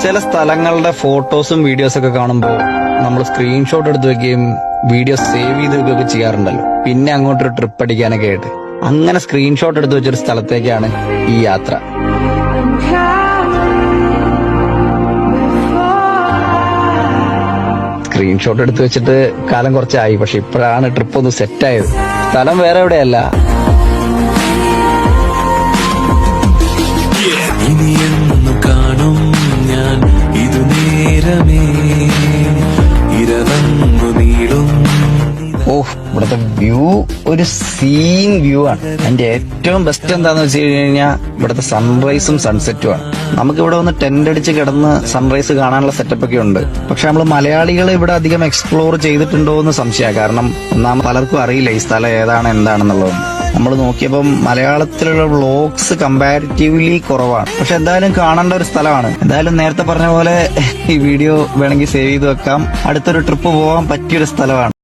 ചില സ്ഥലങ്ങളുടെ ഫോട്ടോസും വീഡിയോസൊക്കെ കാണുമ്പോൾ നമ്മൾ സ്ക്രീൻഷോട്ട് എടുത്ത് വെക്കുകയും വീഡിയോ സേവ് ചെയ്ത് വെക്കുകയൊക്കെ ചെയ്യാറുണ്ടല്ലോ. പിന്നെ അങ്ങോട്ടൊരു ട്രിപ്പ് അടിക്കാനൊക്കെ ആയിട്ട് അങ്ങനെ സ്ക്രീൻഷോട്ട് എടുത്ത് വെച്ചൊരു സ്ഥലത്തേക്കാണ് ഈ യാത്ര. സ്ക്രീൻഷോട്ട് എടുത്ത് വെച്ചിട്ട് കാലം കുറച്ചായി, പക്ഷെ ഇപ്പോഴാണ് ട്രിപ്പ് ഒന്ന് സെറ്റായത്. സ്ഥലം വേറെ എവിടെയല്ല, ഇനിയെന്നു കാണും ഞാൻ ഇതു നേരമേ ഇരവന്നു നീളും. ഇവിടുത്തെ വ്യൂ ഒരു സീൻ വ്യൂ ആണ്. അതിന്റെ ഏറ്റവും ബെസ്റ്റ് എന്താന്ന് വെച്ച് കഴിഞ്ഞാൽ ഇവിടുത്തെ സൺറൈസും സൺസെറ്റും ആണ്. നമുക്ക് ഇവിടെ ഒന്ന് ടെന്റ് അടിച്ച് കിടന്ന് സൺറൈസ് കാണാനുള്ള സെറ്റപ്പ് ഒക്കെ ഉണ്ട്. പക്ഷെ നമ്മൾ മലയാളികൾ ഇവിടെ അധികം എക്സ്പ്ലോർ ചെയ്തിട്ടുണ്ടോ എന്ന് സംശയമാണ്. കാരണം പലർക്കും അറിയില്ല ഈ സ്ഥലം ഏതാണ് എന്താണെന്നുള്ളത്. നമ്മൾ നോക്കിയപ്പം മലയാളത്തിലുള്ള വ്ളോഗ്സ് കമ്പാരിറ്റീവ്ലി കുറവാണ്. പക്ഷെ എന്തായാലും കാണേണ്ട ഒരു സ്ഥലമാണ്. എന്തായാലും നേരത്തെ പറഞ്ഞ പോലെ ഈ വീഡിയോ വേണമെങ്കിൽ സേവ് ചെയ്ത് വെക്കാം. അടുത്തൊരു ട്രിപ്പ് പോകാൻ പറ്റിയൊരു സ്ഥലമാണ്.